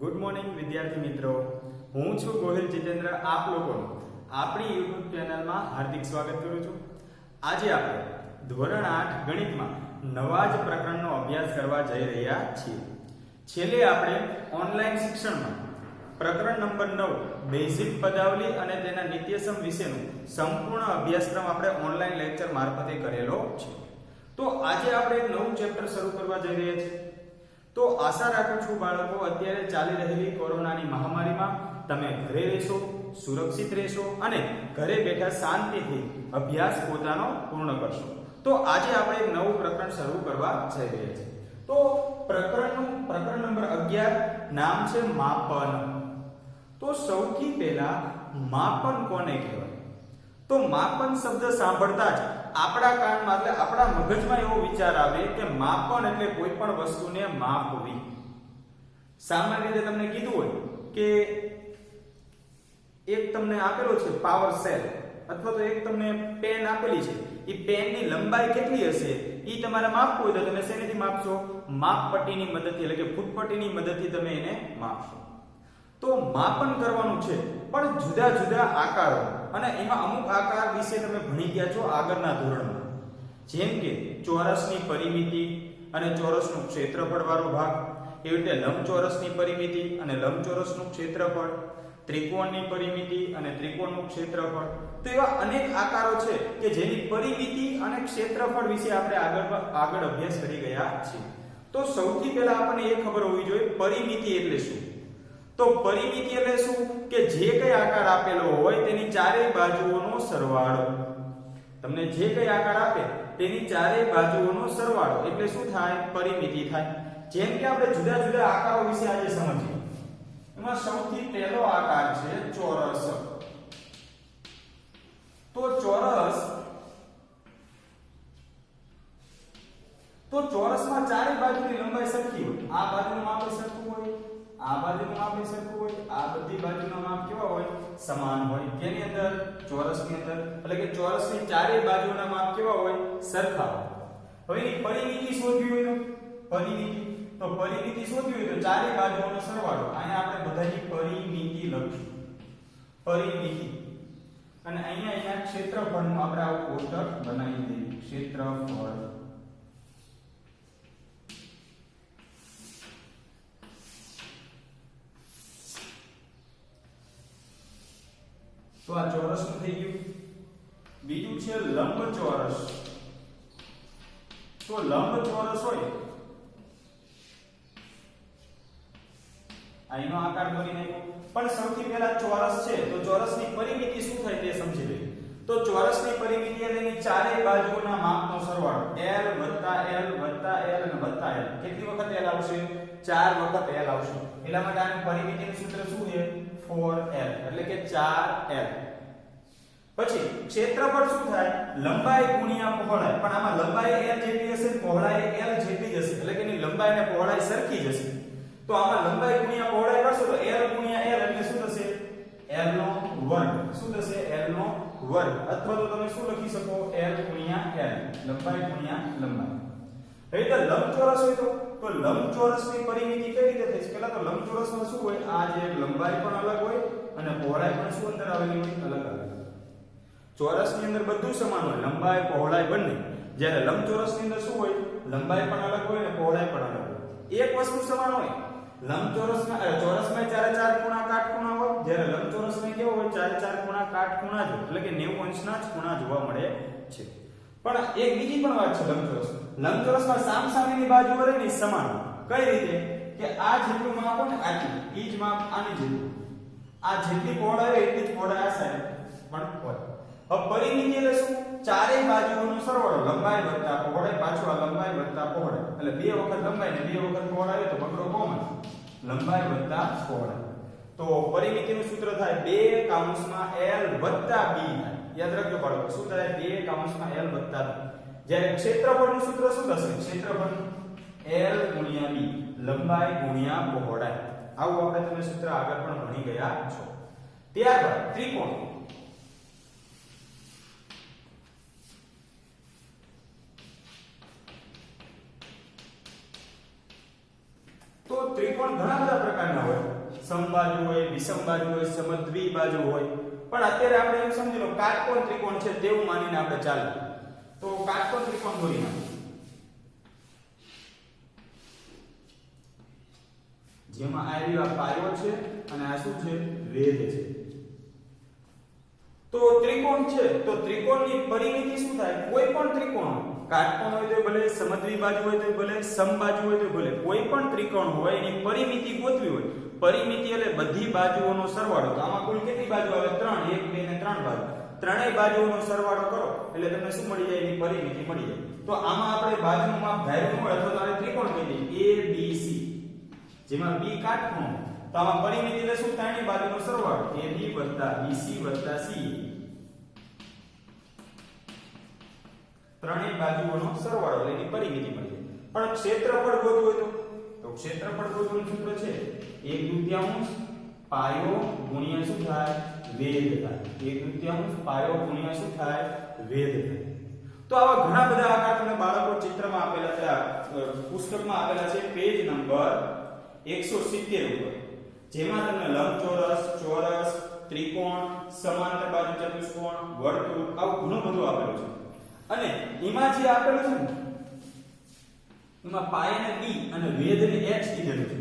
Good morning વિદ્યાર્થી મિત્રો, હું છું ગોહિલ જીતેન્દ્ર. આપ લોકોનું આપણી યુટ્યુબ ચેનલમાં હાર્દિક સ્વાગત કરું છું. આજે આપણે ધોરણ 8 ગણિતમાં નવા જ પ્રકરણનો અભ્યાસ કરવા જઈ રહ્યા છીએ. છેલ્લે આપણે ઓનલાઈન શિક્ષણમાં પ્રકરણ નંબર 9 બેઝિક પદાવલી અને તેના નિત્યસમ વિશેનું સંપૂર્ણ અભ્યાસક્રમ આપણે ઓનલાઈન લેક્ચર મારફતે કરેલો છે. તો આજે આપણે એક નવું ચેપ્ટર શરૂ કરવા જઈ રહ્યા છીએ. તો આશા રાખું છું બાળકો, અત્યારે ચાલી રહેલી કોરોનાની મહામારીમાં તમે ઘરે રહેશો, સુરક્ષિત રહેશો અને ઘરે બેઠા શાંતિથી અભ્યાસ પોતાનો પૂર્ણ કરશો. તો આજે આપણે એક નવું પ્રકરણ શરૂ કરવા જઈ રહ્યા છીએ. તો પ્રકરણ નંબર 11 નામ છે માપન. તો સૌથી પહેલા માપન કોને કહેવાય? તો માપન શબ્દ સાંભળતા જ આપણા કાનમાં એટલે આપણા મગજમાં એવો વિચાર આવે કે માપન એટલે કોઈ પણ વસ્તુને માપવી. સામાન્ય રીતે તમને કીધું હોય કે એક તમને આપેલો છે પાવર સેલ અથવા તો એક તમને પેન આપેલી છે, એ પેનની લંબાઈ કેટલી હશે એ તમારે માપવું હોય તો તમે શેનાથી માપશો? માપપટ્ટીની મદદથી એટલે કે ફૂટપટ્ટીની મદદથી તમે એને માપશો. તો માપન કરવાનું છે પણ જુદા જુદા આકારો અને એમાં અમુક આકાર વિશે તમે ભણી ગયા છો આગળના ધોરણમાં, જેમ કે ચોરસની પરિમિતિ અને ચોરસનું ક્ષેત્રફળ વાળો ભાગ, એવી રીતે લંબચોરસની પરિમિતિ અને લંબચોરસનું ક્ષેત્રફળ, ત્રિકોણની પરિમિતિ અને ત્રિકોણનું ક્ષેત્રફળ. તો એવા અનેક આકારો છે કે જેની પરિમિતિ અને ક્ષેત્રફળ વિશે આપણે આગળ અભ્યાસ કરી ગયા છીએ. તો સૌથી પહેલા આપણને એ ખબર હોવી જોઈએ પરિમિતિ એટલે શું. તો પરિમિતિ એટલે શું કે જે કઈ આકાર આપેલો હોય તેની ચારેય બાજુઓનો સરવાળો. તમને જે કઈ આકાર આપે તેની ચારેય બાજુઓનો સરવાળો એટલે શું થાય? પરિમિતિ થાય. જેમ કે આપણે જુદા જુદા આકારો વિશે આજે સમજીએ. એમાં સૌથી પહેલો આકાર છે ચોરસ. તો ચોરસમાં ચારેય બાજુની લંબાઈ સરખી હોય. આ બાજુનું માપ સરખું હોય, આ બાજુનું માપ સરખું હોય, આ બધી બાજુના માપ કેવા હોય? સમાન હોય. કેની અંદર? ચોરસની અંદર. એટલે કે ચોરસની ચારેય બાજુના માપ કેવા હોય? સરખા હોય. હવે એની પરિમિતિ શોધવી હોય તો પરિમિતિ શોધવી હોય તો ચારેય બાજુઓનો સરવાળો. અહીંયા આપણે બધાની પરિમિતિ લખીશું. પરિમિતિ. અને અહીંયા ક્ષેત્રફળનું આપણે આવું કોષ્ટક બનાવી દઈએ. ક્ષેત્રફળ. તો આ ચોરસનું થઈ ગયું. બીજું છે લંબચોરસ. તો લંબચોરસ હોય આનો આકાર દોરી નાખ્યો. પણ સૌથી પહેલા ચોરસ છે તો ચોરસની પરિમિતિ શું થાય તે સમજી લઈએ. તો ચોરસની પરિમિતિ એટલે એની ચારેય બાજુઓના માપનો સરવાળો l + l + l અને +l. કેટલી વખત l આવશે? 4 વખત l આવશે. એટલા માટે આની પરિમિતિનું સૂત્ર શું છે? 4l એટલે કે 4l. પછી ક્ષેત્રફળ શું થાય? લંબાઈ ગુણ્યા પહોળાઈ. પણ આમાં લંબાઈ l જેટલી હશે, પહોળાઈ l જેટલી જ હશે. એટલે કે એની લંબાઈ અને પહોળાઈ સરખી જ હશે. તો આમાં લંબાઈ ગુણ્યા પહોળાઈ કરશો તો l ગુણ્યા l એટલે શું થશે? l નો વર્ગ. શું થશે? l નો વર્ગ. અથવા તો તમે શું લખી શકો? l ગુણ્યા l. લંબાઈ ગુણ્યા લંબાઈ. હવે તો લંબચોરસ હોય તો લંબચોરસની પરિમિતિ કઈ રીતે થશે? પહેલા તો લંબચોરસમાં શું હોય? આ જે લંબાઈ પણ અલગ હોય અને પહોળાઈ પણ શું અંદર આવેલી હોય? અલગ અલગ. ચોરસની અંદર બધું સમાન હોય, લંબાઈ પહોળાઈ બંને. જ્યારે લંબચોરસની અંદર શું હોય? લંબાઈ પણ અલગ હોય અને પહોળાઈ પણ અલગ હોય. એક વસ્તુ સમાન હોય. લંબચોરસમાં ચોરસમાં ચારે ચાર ખૂણા કાટખૂણા હોય, જ્યારે લંબચોરસમાં કેવો હોય? ચારે ચાર ખૂણા કાટખૂણા જ હોય. એટલે કે 90 અંશના જ ખૂણા જોવા મળે છે. પણ એક બીજી પણ વાત છે લંબચોરસમાં સામસામેની બાજુઓ રહે ને સમાન. કઈ રીતે? કે આ જેટલું માપ હોય ને આટલું, ઈ જ માપ આની જેટલું. આ જેટલી પહોળાઈ હોય એટલી જ પહોળાઈ આ સાઈડ પણ હોય. હવે પરિમિતિ એટલે શું? ચારેય બાજુઓનો સરવાળો. લંબાઈ વત્તા પહોળાઈ, પાછું આ લંબાઈ વત્તા પહોળાઈ. એટલે 2 વખત લંબાઈ ને 2 વખત પહોળાઈ હોય તો બગડો કોમન. લંબાઈ વત્તા પહોળાઈ. તો પરિમિતિનું સૂત્ર થાય 2 કૌંસમાં l વત્તા b થાય. યાદ રાખજો બાળકો, શું થાય? 2 કૌંસમાં l વત્તા b. જ્યારે ક્ષેત્રફળનું સૂત્ર શું થશે? ક્ષેત્રફળ l ગુણ્યા b. લંબાઈ ગુણ્યા પહોળાઈ. આવું આપણે તમે સૂત્ર આગળ પણ ભણી ગયા છો. ત્યારબાદ ત્રિકોણ. તો ત્રિકોણ ઘણા બધા પ્રકારના હોય. સમબાજુ હોય, વિષમ બાજુ હોય, સમદ્વિ બાજુ હોય. પણ અત્યારે આપણે એવું સમજી લો કાટકોણ ત્રિકોણ છે તેવું માનીને આપણે ચાલીએ. તો કાટકોણ ત્રિકોણ દોરી નાખીએ. જેમાં આ રહ્યો આ પાયો છે અને આ શું છે? વેધ છે. તો ત્રિકોણ છે તો ત્રિકોણની પરિમિતિ શું થાય? કોઈ પણ ત્રિકોણ કાટકોણ હોય તો ભલે, સમદ્વિ બાજુ હોય તો ભલે, સમબાજુ હોય તો ભલે, કોઈ પણ ત્રિકોણ હોય એની પરિમિતિ ગોતવી હોય. પરિમિતિ એટલે બધી બાજુઓનો સરવાળો. તો આમાં કુલ કેટલી બાજુ આવે? 3, 1, 2 ને 3 બાજુ. ત્રણેય બાજુઓનો સરવાળો કરો એટલે તમને શું મળી જાય? એની પરિમિતિ મળી જાય. તો આમાં આપણે બાજુનું માપ ધાર્યું હોય અથવા તો આપણે ત્રિકોણ કહી દઈએ A B C, જેમાં B કાટકોણ. તો આમાં પરિમિતિ એટલે શું? ત્રણેય બાજુનો સરવાળો AB BC CA. ત્રણેય બાજુઓનો સરવાળો એટલે એની પરિમિતિ મળી જાય. પણ ક્ષેત્રફળ ગોતવું હોય તો ક્ષેત્રફળ ગોતવાનું સૂત્ર છે 1/2 પાયો ગુણ્યા શું થાય? વેધ થાય. 1/2 પાયો ગુણ્યા શું થાય? વેધ થાય. તો આવા ઘણા બધા આકાર તમને બાળકો ચિત્રમાં આપેલા છે, પુસ્તકમાં આપેલા છે પેજ નંબર 170 ઉપર, જેમાં તમને લંબચોરસ, ચોરસ, ત્રિકોણ, સમાંતર બાજુ ચતુષ્કોણ, વર્તુળ આવું ઘણું બધું આપેલું છે. અને એમાં જે આપેલું છે ને એમાં પાયાને b અને વેધને h કીધેલું છે.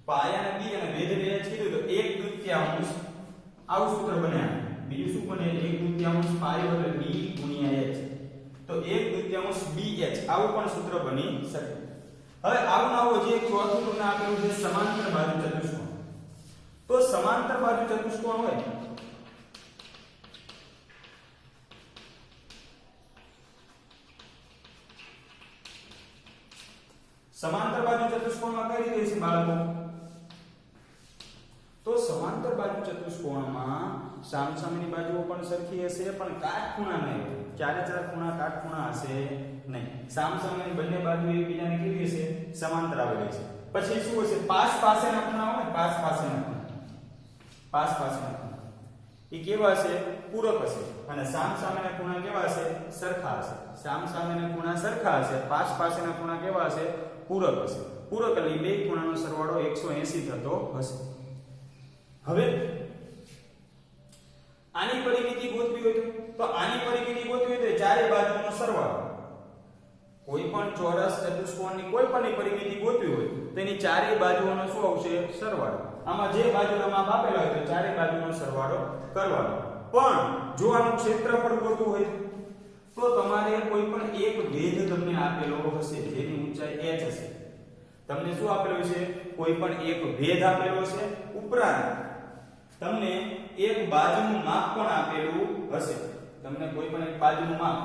પાયાને b અને વેધને h કીધું તો 1/2 આવું સૂત્ર બને. બીજું શું બને? 1/2 પાયો એટલે b ગુણ્યા h. તો 1/2 bh આવું પણ સૂત્ર બની શકે. હવે આવું આવો જે એક ચોથું તમને આપેલું છે સમાંતર બાજુ ચતુષ્કોણ. તો સમાંતર બાજુ ચતુષ્કોણ હોય સમાંતર બાજુ ચતુષ્કોણમાં કઈ રીતે છે બાળકો? તો સમાંતર બાજુ ચતુષ્કોણમાં સામસામેની બાજુઓ પણ સરખી હશે પણ કાટખૂણા નહીં હોય. ચારે ચાર ખૂણા કાટખૂણા હશે નહીં. સામસામેની બંને બાજુ એકબીજાને કેવી હશે? સમાંતર આવેલી છે. પછી શું હશે? પાસ પાસેના ખૂણા હોય, પાસ પાસેના ખૂણા. પાસ પાસેના ખૂણા એ કેવા હશે? પૂરક હશે. અને સામસામેના ખૂણા કેવા હશે? સરખા હશે. સામસામેના ખૂણા સરખા હશે, પાસ પાસેના ખૂણા કેવા હશે? પૂરક હશે. પૂરક એટલે બે ખૂણાનો સરવાળો 180 થતો હશે. હવે આની પરિમિતિ ગોતવી હોય તો આની પરિમિતિ ગોતવી હોય તો ચારે બાજુનો સરવાળો. કોઈ પણ ચોરસ ચતુષ્કોણની કોઈ પણની પરિમિતિ ગોતવી હોય તો એની ચારે બાજુઓનો શું આવશે? સરવાળો. આમાં જે બાજુના માપ આપેલા હોય તો ચારે બાજુનો સરવાળો કરવાનો. પણ જો આનું ક્ષેત્રફળ ગોતવું હોય તો તમારે કોઈ પણ એક ભેદ તમને આપેલો હશે જેની ઊંચાઈ h હશે. તમને શું આપેલું છે? કોઈ પણ એક ભેદ આપેલો છે. ઉપરાંત તમને એક બાજુનું માપ પણ આપેલું હશે. તમને કોઈ પણ એક બાજુનું માપ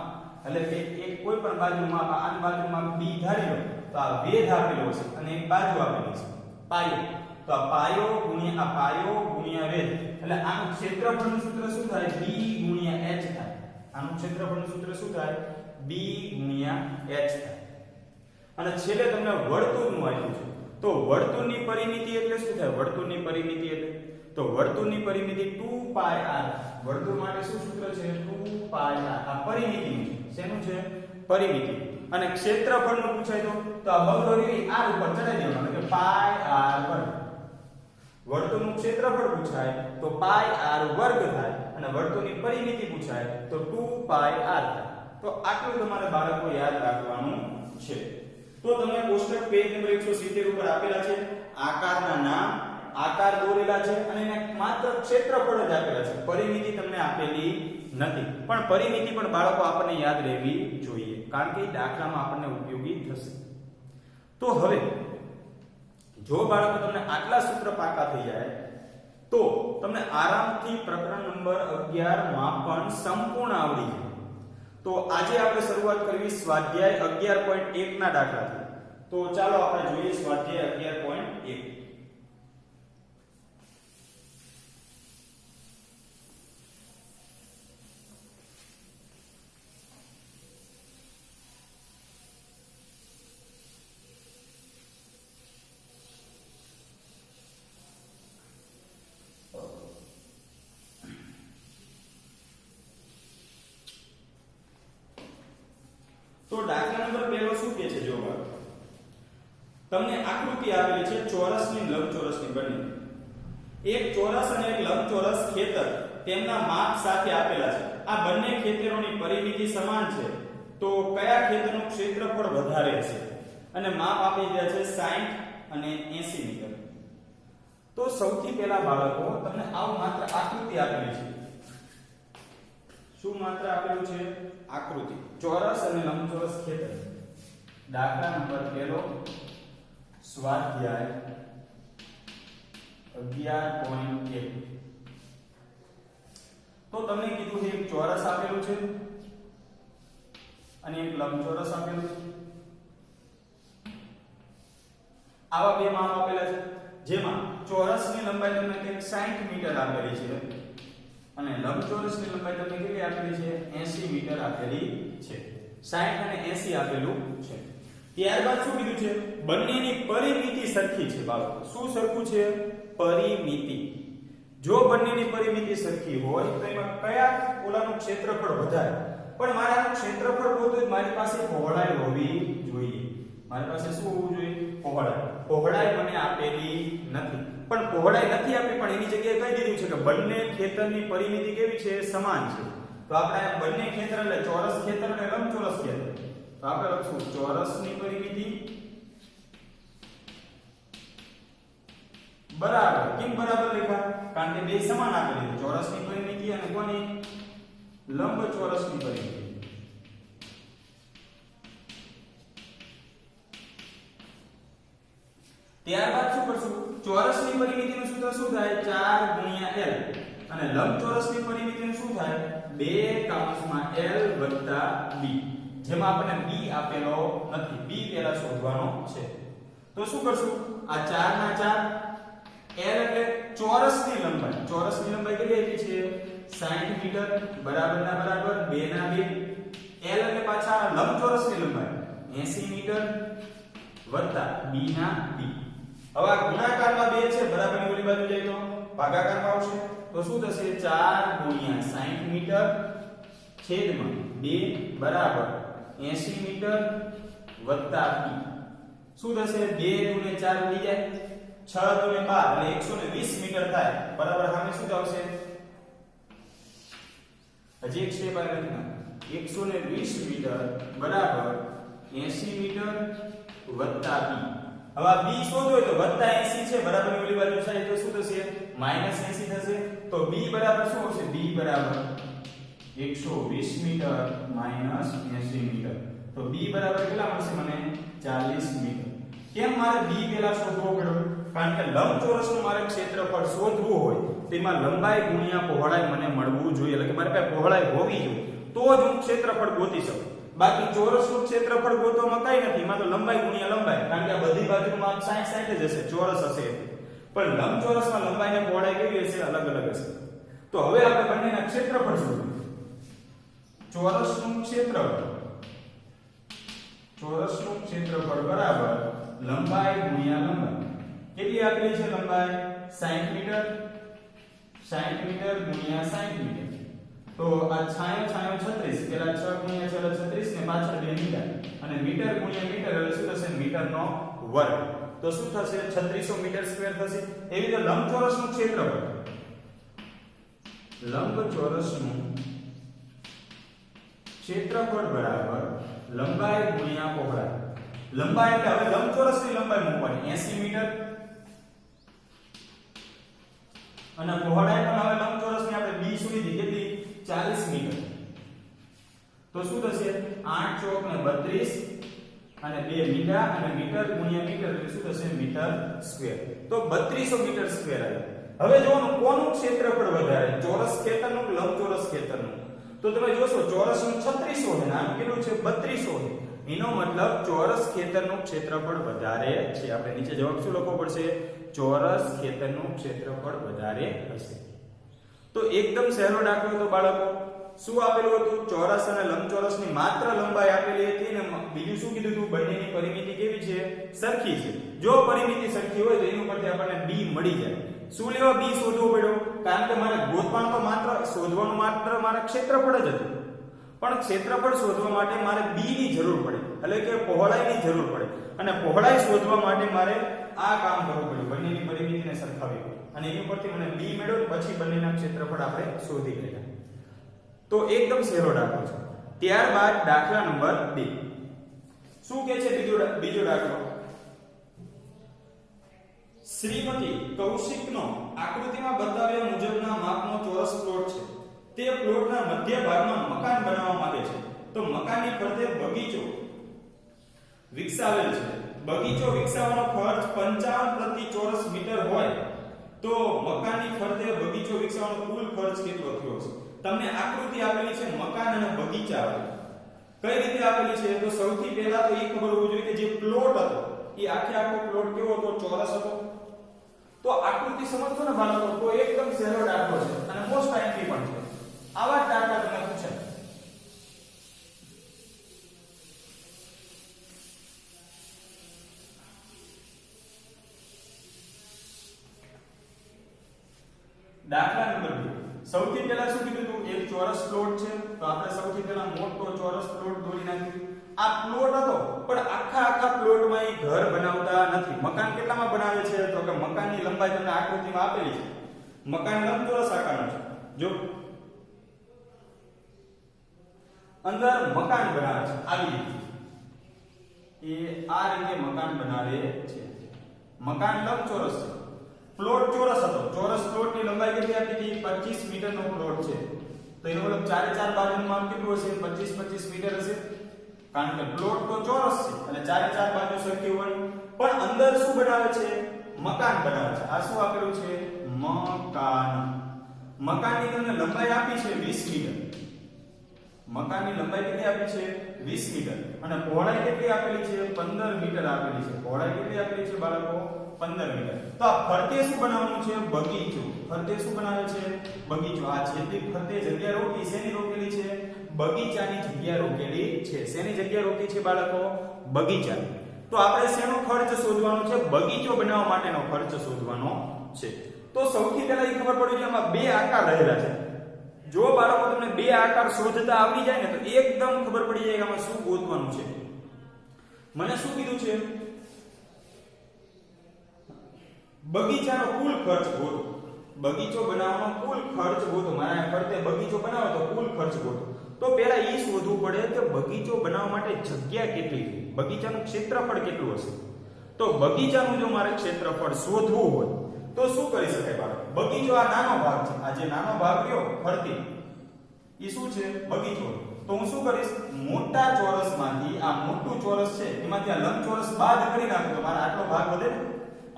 એટલે કે એક કોઈ પણ બાજુનું માપ, આ બાજુનું માપ b ધારી લો તો આ ભેદ આપેલો હશે અને એક બાજુ આપેલી છે પાયો. તો આ પાયો ગુણ્યા વેધ એટલે આનું ક્ષેત્રફળનું સૂત્ર શું થાય? b ગુણ્યા h થાય. આનું ક્ષેત્રફળનું સૂત્ર શું થાય? b ગુણ્યા h થાય. અને છેલ્લે તમને વર્તુળનું આપ્યું છે. તો વર્તુળની પરિમિતિ એટલે શું થાય? વર્તુળની પરિમિતિ એટલે તો વર્તુળની પરિમિતિ 2πr. વર્તુળ માટે શું સૂત્ર છે? 2πr. આ પરિમિતિનું છે. શેનું છે? પરિમિતિ. અને ક્ષેત્રફળનું પૂછાય તો આ બગડોરી r ઉપર ચડાવી દેવાનું એટલે πr². વર્તુળનું ક્ષેત્રફળ પૂછાય તો πr² થાય અને વર્તુળની પરિમિતિ પૂછાય તો 2πr થાય. તો આટલું તમારે બાળકો યાદ રાખવાનું છે. તો તમને કોષ્ટક પેજ નંબર 170 ઉપર આપેલા છે આકારના નામ, આકાર દોરેલા છે અને એને માત્ર ક્ષેત્રફળ જ આપેલા છે. પરિમિતિ તમને આપેલી નથી. પણ પરિમિતિ પણ બાળકો આપણને યાદ રહેવી જોઈએ કારણ કે દાખલામાં આપણને ઉપયોગી થશે. તો હવે જો બાળકો તમને આટલા સૂત્ર પાકા થઈ જાય તો તમને આરામથી પ્રકરણ નંબર 11 માં પણ સંપૂર્ણ આવડી જાય. તો આજે આપણે શરૂઆત કરવી સ્વાધ્યાય 11.1 ના દાખલાથી. તો ચાલો આપણે જોઈએ સ્વાધ્યાય 11.1. તો દાખલા નંબર 1 શું કહે છે? જો તમને આકૃતિ આપેલી છે ચોરસની લંબચોરસની બંને. એક ચોરસ અને એક લંબચોરસ ખેતર તેમના માપ સાથે આપેલા છે. આ બંને ખેતરોની પરિમિતિ સમાન છે, તો કયા ખેતરનું ક્ષેત્રફળ વધારે છે? અને માપ આપી દીધા છે 60 અને 80 મીટર. તો સૌથી પહેલા બાળકો તમને આવું માત્ર આકૃતિ આપેલી છે. શું માત્ર આપેલું છે? આકૃતિ. ચોરસ અને લંબચોરસ ખેતર. દાખલા નંબર 1 સ્વાધ્યાય 11.1. તો તમને કીધું છે એક ચોરસ આપેલું છે અને એક લંબચોરસ આપેલું છે. આવા બે માપ આપેલા છે, જેમાં ચોરસની લંબાઈ તમને કંઈક 60 મીટર આપેલી છે અને લંબચોરસની લંબાઈ તમને કેટલી આપેલી છે? 80 મીટર આપેલી છે. 60 અને 80 આપેલું છે. ત્યારબાદ શું કીધું છે? બંનેની પરિમિતિ સરખી છે. બાળકો શું સરખું છે? પરિમિતિ. જો બંનેની પરિમિતિ સરખી હોય તો એમાં કયા ઓલાનું ક્ષેત્રફળ વધારે? પણ મારે આનું ક્ષેત્રફળ ગોતવું હોય મારી પાસે પહોળાઈ હોવી જોઈએ. મારી પાસે શું હોવું જોઈએ? પહોળાઈ. પહોળાઈ મને આપેલી નથી, પણ પહોળાઈ નથી આપી, પણ એની જગ્યાએ કહી દીધું છે કે બંને ખેતરની પરિમિતિ કેવી છે? સમાન છે. તો આપણે બંને ખેતર એટલે ચોરસ ખેતર અને લંબચોરસ ખેતર, તો આપણે લખશું ચોરસની પરિમિતિ બરાબર. કેમ બરાબર લખ્યા? કારણ કે બે સમાન આપેલી છે. ચોરસની પરિમિતિ અને કોની? લંબચોરસની પરિમિતિ. ત્યારબાદ શું કરશું? ચોરસની પરિમિતિનું સૂત્ર શું થાય? 4 ગુણ્યા l અને લંબચોરસની પરિમિતિનું શું થાય? 2 કૌંસમાં l વત્તા b. જેમાં આપણને b આપેલો નથી, b પહેલા શોધવાનો છે. તો શું કરશું? આ 4 ના 4 l એટલે ચોરસની લંબાઈ. ચોરસની લંબાઈ કેટલી આપી છે? 60 મીટર. બરાબર ના બરાબર 2 ના 2. l એટલે પાછા લંબચોરસની લંબાઈ 80 મીટર વત્તા b ના b. હવે આ ગુણાકારમાં 2 છે, બરાબરની ઓલી બાજુ જાય તો ભાગાકારમાં આવશે. તો શું થશે? 4 ગુણ્યા 60 મીટર છેદમાં 2 બરાબર 80 મીટર વત્તા b. શું થશે? 2 દુને 4 ઉડી જાય, 6 દુને 12 એટલે 120 મીટર થાય. બરાબર સામે શું આવશે? હજી એક સ્ટેપ આગળ લખીએ. 120 મીટર બરાબર 80 મીટર વત્તા b. હવે આ b શોધો હોય તો વત્તા 80 છે, બરાબરની ઓલી બાજુ થાય તો શું થશે? -80 થશે. તો b બરાબર શું આવશે? b બરાબર 120 મીટર -80 મીટર. તો b બરાબર કેટલા મળશે મને? 40 મીટર. કેમ મારે b પહેલા શોધવો પડ્યો? કારણ કે લંબચોરસનું મારે ક્ષેત્રફળ શોધવું હોય તો એમાં લંબાઈ ગુણ્યા પહોળાઈ મને મળવું જોઈએ. એટલે કે મારી પાસે પહોળાઈ હોવી જોઈએ તો જ હું ક્ષેત્રફળ ગોતી શકું. બાકી ચોરસનું ક્ષેત્રફળ ગોતવામાં કઈ નથી, એમાં તો લંબાઈ ગુણ્યા લંબાઈ, કારણ કે આ બધી બાજુનું માપ 60 જ હશે, ચોરસ હશે. પણ લંબચોરસમાં લંબાઈ અને પહોળાઈ કેવી હશે? અલગ અલગ હશે. તો હવે આપણે બંનેના ક્ષેત્રફળ શોધવું. ચોરસનું ક્ષેત્રફળ બરાબર લંબાઈ ગુણ્યા લંબાઈ. કેટલી આપેલી છે લંબાઈ? 60 મીટર. 60 મીટર ગુણ્યા 60 મીટર. તો આ છાયો 36, પેલા 6 ગુણ્યા 6 36 ને પાછળ 2 મીટર અને મીટર ગુણ્યા મીટર એટલે શું થશે? મીટરનો વર્ગ. તો શું થશે? 3600 મીટર સ્ક્વેર થશે. એવી રીતે લંબચોરસનું ક્ષેત્રફળ, બરાબર લંબાઈ ગુણ્યા પહોળાઈ. લંબાઈ એટલે હવે લંબચોરસની લંબાઈ મૂકવાની 80 મીટર અને પહોળાઈ પણ હવે લંબચોરસની આપણે b સુધી કેટલી? 40 મીટર. તો શું થશે? 8 ચોક ને 32 અને 2 મીટર અને મીટર ગુણ્યા મીટર એટલે શું થશે? Metre square. તો 3200 મીટર સ્ક્વેર આવે. હવે જોવાનું કોનું ક્ષેત્રફળ વધારે? ચોરસ ખેતરનું કે લંબચોરસ ખેતરનું? તો તમે જોશો ચોરસનું 3600 છે, આનું કેટલું છે? 3200 છે. એનો મતલબ ચોરસ ખેતરનું ક્ષેત્રફળ વધારે છે. આપણે નીચે જવાબ શું લખવો પડશે? ચોરસ ખેતરનું ક્ષેત્રફળ વધારે હશે. તો એકદમ સહેલો દાખલો તો બાળકો શું આપેલું હતું? ચોરસ અને લંબચોરસની માત્ર લંબાઈ આપેલી હતી અને બીજું શું કીધું હતું? બંનેની પરિમિતિ કેવી છે? સરખી છે. જો પરિમિતિ સરખી હોય તો એની ઉપરથી આપણને b મળી જાય. શું લેવા b શોધવો પડ્યો? કારણ કે મારે ગોતવાનું તો શોધવાનું માત્ર મારા ક્ષેત્રફળ જ હતું, પણ ક્ષેત્રફળ શોધવા માટે મારે b ની જરૂર પડે, એટલે કે પહોળાઈની જરૂર પડે અને પહોળાઈ શોધવા માટે મારે આ કામ કરવું પડ્યું, બંનેની પરિમિતિને સરખાવી અને એની ઉપરથી મને b મેળવ્યો, પછી બંનેના ક્ષેત્રફળ આપણે શોધી કાઢ્યા. તો એકદમ સહેલો દાખલો છે. ત્યારબાદ દાખલા નંબર 2 શું કહે છે? બીજો દાખલો, શ્રીમતી કૌશિકનો આકૃતિમાં બતાવ્યા મુજબના માપનો ચોરસ પ્લોટ છે. તે પ્લોટના મધ્ય ભાગમાં મકાન બનાવવા માંગે છે. તો મકાનની ફરતે બગીચો વિકસાવેલ છે. બગીચો વિકસાવવાનો ખર્ચ 55 પ્રતિ ચોરસ મીટર હોય તો મકાનની ફરતે બગીચો વિકસાવવાનો કુલ ખર્ચ કેટલો થયો છે? તમને આકૃતિ આપેલી છે મકાન અને બગીચા આપેલી. કઈ રીતે આપેલી છે? તો સૌથી પહેલા તો એ ખબર હોવી જોઈએ કે જે પ્લોટ હતો એ આખો પ્લોટ કેવો હતો? ચોરસ હતો. તો આકૃતિ સમજશો ને બાળકો તો એકદમ સહેલો દાખલો છે અને મોસ્ટ ટાઈમથી પણ છે. આવા જ દાખલા તમને પૂછે. દાખલા નંબર 2 સૌથી પહેલા શું કીધું હતું? એક ચોરસ પ્લોટ છે તો આપણે સૌથી પહેલા મોટો ચોરસ પ્લોટ દોરી નાખ્યો. આ પ્લોટ હતો પણ આખા પ્લોટમાં એ ઘર બનાવતા નથી. મકાન કેટલામાં બનાવે છે? તો કે મકાનની લંબાઈ તમને આકૃતિમાં આપેલી છે. મકાન લંબચોરસ આકારનું છે. જો અંદર મકાન બનાવે છે આવી રીતે, એ આ રીતે મકાન બનાવે છે. મકાન લંબચોરસ છે, પ્લોટ ચોરસ હતો. ચોરસ પ્લોટની લંબાઈ કેટલી આપી હતી? 25 મીટરનો પ્લોટ છે. તો એનો મતલબ ચારે ચાર બાજુનું માપ કેટલું હશે? 25 મીટર હશે. કારણ કે પ્લોટ તો ચોરસ છે અને ચારે ચાર બાજુ સરખી હોય. પણ અંદર શું બનાવે છે? મકાન બનાવે છે. આ શું આપેલું છે? મકાન. મકાનની તમને લંબાઈ આપી છે 20 મીટર. મકાનની લંબાઈ કેટલી આપી છે? 20 મીટર. અને પહોળાઈ કેટલી આપેલી છે? 15 મીટર આપેલી છે. પહોળાઈ કેટલી આપેલી છે બાળકો? 15 મીટર. તો આ ફરતે શું બનાવવાનું છે? બગીચો. ફરતે શું બનાવે છે? બગીચો. આ જેટલી ફરતે જગ્યા રોકી શેની રોકેલી છે? બગીચાની જગ્યા રોકેલી છે. શેની જગ્યા રોકી છે બાળકો? બગીચા. તો આપણે શેનો ખર્ચ શોધવાનો છે? બગીચો બનાવવા માટેનો ખર્ચ શોધવાનો છે. તો સૌથી પહેલા એ ખબર પડી કે આમાં બે આકાર રહેલા છે. જો બાળકો તમને બે આકાર શોધતા આવડી જાય ને તો એકદમ ખબર પડી જાય કે આમાં શું ગોતવાનું છે. મને શું કીધું છે? બગીચાનો કુલ ખર્ચ ગોતો. બગીચો બનાવવાનો કુલ ખર્ચ ગોતો. મારા ફરતે બગીચો બનાવો તો કુલ ખર્ચ ગોતો. તો પહેલા એ શોધવું પડે કે બગીચો બનાવવા માટે જગ્યા કેટલી છે, બગીચાનું ક્ષેત્રફળ કેટલું હશે. તો બગીચાનું જો મારે ક્ષેત્રફળ શોધવું હોય તો શું કરી શકાય બાળકો? બગીચો આ નાનો ભાગ છે. આ જે નાનો ભાગ રહ્યો ફરતી એ શું છે? બગીચો. તો હું શું કરીશ? મોટા ચોરસમાંથી આ મોટું ચોરસ છે એમાંથી આ લંબચોરસ બાદ કરી નાખું તો મારા આટલો ભાગ વધે.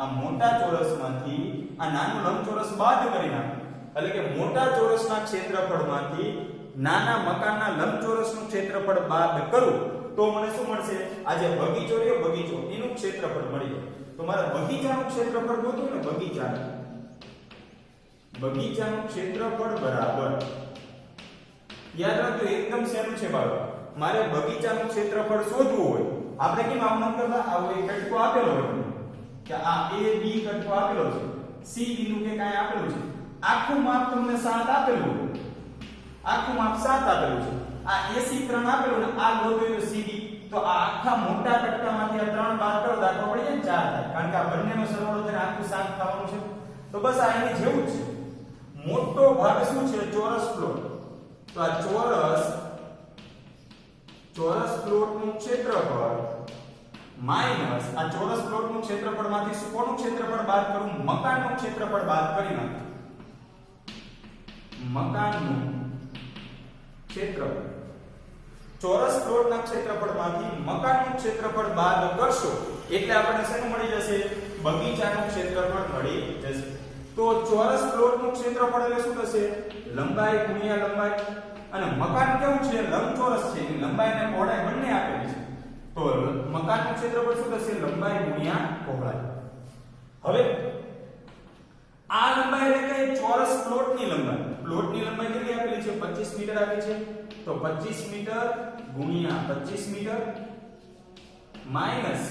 આ મોટા ચોરસમાંથી આ નાનું લંબચોરસ બાદ કરી નાખું એટલે કે મોટા ચોરસના ક્ષેત્રફળમાંથી નાના મકાનના લંબચોરસનું ક્ષેત્રફળ બાદ કરું તો મને શું મળશે? આ જે બગીચો રહ્યો બગીચો એનું ક્ષેત્રફળ મળી જાય. તો મારે બગીચાનું ક્ષેત્રફળ ગોતવું ને બગીચાનું ક્ષેત્રફળ બરાબર યાદ રાખજો એકદમ સહેલું છે બાળકો. મારે બગીચાનું ક્ષેત્રફળ શોધવું હોય આપણે કેમ આમ કરતા? આવો એક કટકો આપેલો હોય કે આ a b કટકો આપેલો છે, c બિંદુ કે કાંઈ આપેલું છે. આખું માપ તમને 7 આપેલું છે. આખું માપ 7 આપેલું છે. આ AC 3 આપેલું ને આ ગોતવું તો CD. તો આ આખા મોટા કટકામાંથી આ 3 બાદ કરો દાખલો પડી જાય ને 4 થાય. કારણ કે આ બંનેનો સરવાળો થઈને આખું 7 થવાનું છે. તો બસ આ એની જેવું જ છે. મોટો ભાગ શું છે? ચોરસ પ્લોટ. તો આ ચોરસ પ્લોટનું ક્ષેત્રફળ માઈનસ આ ચોરસ પ્લોટનું ક્ષેત્રફળમાંથી શું કોનું ક્ષેત્રફળ બાદ કરું? મકાનનું ક્ષેત્રફળ બાદ કરી નાખું. મકાનનું ક્ષેત્રફળ ચોરસ પ્લોટના ક્ષેત્રફળમાંથી મકાનનું ક્ષેત્રફળ બાદ કરશો એટલે આપણને શું મળી જશે? બગીચાનું ક્ષેત્રફળ મળી જશે. તો ચોરસ પ્લોટનું ક્ષેત્રફળ એટલે શું થશે? લંબાઈ ગુણ્યા લંબાઈ. અને મકાન કેવું છે? લંબચોરસ છે. એની લંબાઈ અને પહોળાઈ બંને આપેલી છે. તો મકાનનું ક્ષેત્રફળ શું થશે? લંબાઈ ગુણ્યા પહોળાઈ. હવે આ લંબાઈ એટલે કે ચોરસ પ્લોટની લંબાઈ. પ્લોટની લંબાઈ કેટલી આપેલી છે? 25 મીટર આપી છે. તો 25 મીટર ગુણ્યા 25 મીટર માઈનસ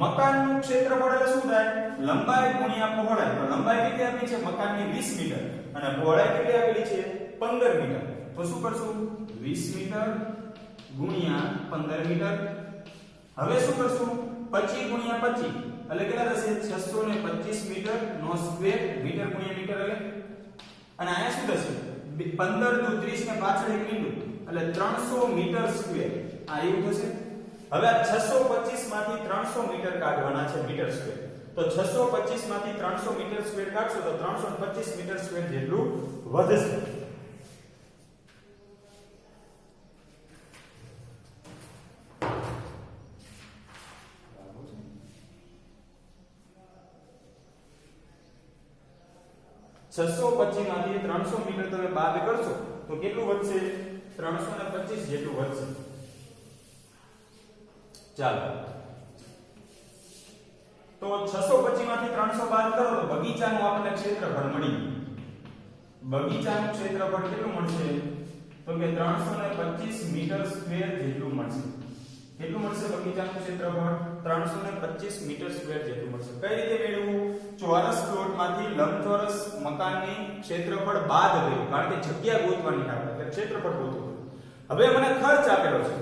મકાનનું ક્ષેત્રફળ એટલે શું થાય? લંબાઈ ગુણ્યા પહોળાઈ. તો લંબાઈ કેટલી આપી છે? મકાનની 20 મીટર અને પહોળાઈ કેટલી આપેલી છે? 15 મીટર. તો શું કરશું? 20 મીટર ગુણ્યા 15 મીટર. હવે શું કરશું? 25 ગુણ્યા 25 એટલે કેટલા થશે 625 મીટર નો સ્ક્વેર, મીટર ગુણ્યા મીટર એટલે, અને અહીંયા શું થશે 15 દુ 30 ને પાછળ એક મીંડું એટલે 300 મીટર સ્ક્વેર. આ એવું થશે. હવે આ 625 માંથી 300 મીટર કાઢવાના છે, મીટર સ્ક્વેર. તો 625 માંથી 300 મીટર સ્ક્વેર કાઢશો તો 325 મીટર સ્ક્વેર જેટલું વધશે. છસો 25 માંથી 300 મીટર તમે બાદ કરશો તો કેટલું વધશે? 325 જેટલું વધશે. ચાલો, તો 625 માંથી 300 બાદ કરો તો બગીચાનું આપણને ક્ષેત્રફળ મળી ગયું. બગીચાનું ક્ષેત્રફળ કેટલું મળશે? તો કે 325 મીટર સ્ક્વેર જેટલું મળશે. કેટલું મળશે બગીચાનું ક્ષેત્રફળ? 325 મીટર સ્ક્વેર જેટલું મળશે. કઈ રીતે મેળવવું? ચોરસ પ્લોટમાંથી લંબચોરસ મકાનની ક્ષેત્રફળ બાદ કર્યું, કારણ કે જગ્યા ગોતવાની આપણે, એટલે ક્ષેત્રફળ ગોતવું. હવે મને ખર્ચ આપેલો છે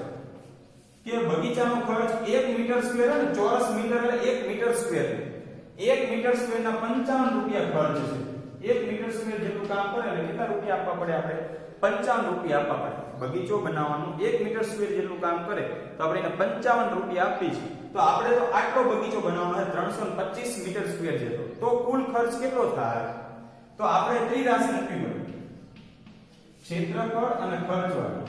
કે બગીચાનો ખર્ચ 1 મીટર સ્ક્વેર અને ચોરસ મીટર એટલે 1 મીટર સ્ક્વેર. 1 મીટર સ્ક્વેર ના 55 રૂપિયા ખર્ચ છે. 1 મીટર સ્ક્વેર જેટલું કામ કરે એટલે કેટલા રૂપિયા આપવા પડે? આપણે 55 રૂપિયા આપવા પડે. બગીચો બનાવવાનું 1 મીટર સ્ક્વેર જેટલું કામ કરે તો આપણે એને 55 રૂપિયા આપી છે. તો આપણે તો આટલો બગીચો બનાવવાનો છે 325 મીટર સ્ક્વેર જેટલો. તો કુલ ખર્ચ કેટલો થાય? તો આપણે ત્રિરાશિ મૂકવી પડે, ક્ષેત્રફળ અને ખર્ચ વાળું.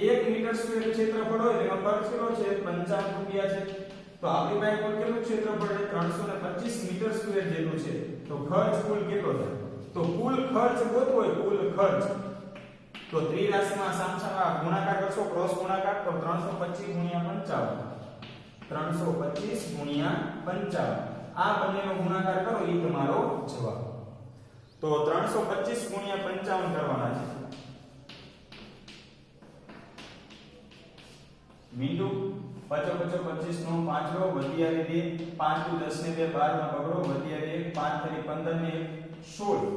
1 મીટર સ્ક્વેર ક્ષેત્રફળ હોય તેનો ખર્ચ કેટલો છે? 55 રૂપિયા છે. તો આપણી પાસે કુલ કેટલું ક્ષેત્રફળ છે? 325 મીટર સ્ક્વેર જેટલું છે. તો ખર્ચ કુલ કેટલો થાય? તો કુલ ખર્ચ ગોતવો હોય, કુલ ખર્ચ, તો ત્રિરાશિમાં સામસામા ગુણાકાર કરશો, ક્રોસ ગુણાકાર, તો 325 ગુણ્યા 55. 325 ગુણ્યા 55 આ બંનેનો ગુણાકાર કરો એ તમારો જવાબ. તો 325 ગુણ્યા 55 કરવાના છે. મીંડુ 5 5 25 નો 5 રો વધ્યા 2 5 દુ 10 ને 2 12 માં બગડો વધ્યા 2 5 3 15 ને 16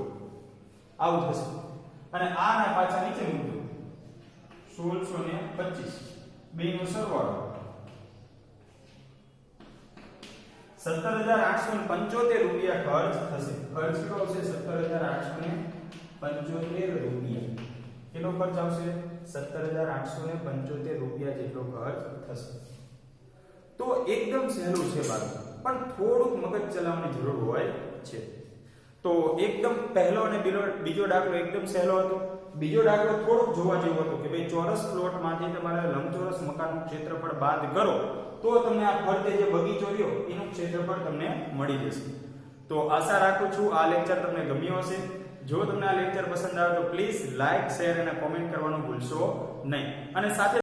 આવું થશે. અને આ ના પાછા નીચે મૂકજો 1625 બેનો સરવાળો 17875 રૂપિયા ખર્ચ થશે. ખર્ચ કેટલો આવશે? 17875 રૂપિયા. કેટલો ખર્ચ આવશે? 17875 રૂપિયા જેટલો ખર્ચ થશે. તો એકદમ સહેલું છે બાળકો, પણ થોડુંક મગજ ચલાવવાની જરૂર હોય છે. તો એકદમ પહેલો અને બીજો દાખલો એકદમ સહેલો હતો. બીજો દાખલો થોડોક જોવા જેવો હતો કે ભાઈ ચોરસ પ્લોટમાંથી તમારે લંબચોરસ મકાનનું ક્ષેત્રફળ બાદ કરો તો તમને આ ફરતે જે બગીચો રહ્યો એનું ક્ષેત્રફળ તમને મળી જશે. તો આશા રાખું છું આ લેક્ચર તમને ગમ્યો હશે. જો તમને આ લેક્ચર પસંદ આવે તો પ્લીઝ લાઈક, શેર અને કોમેન્ટ કરવાનું ભૂલશો નહીં. અને સાથે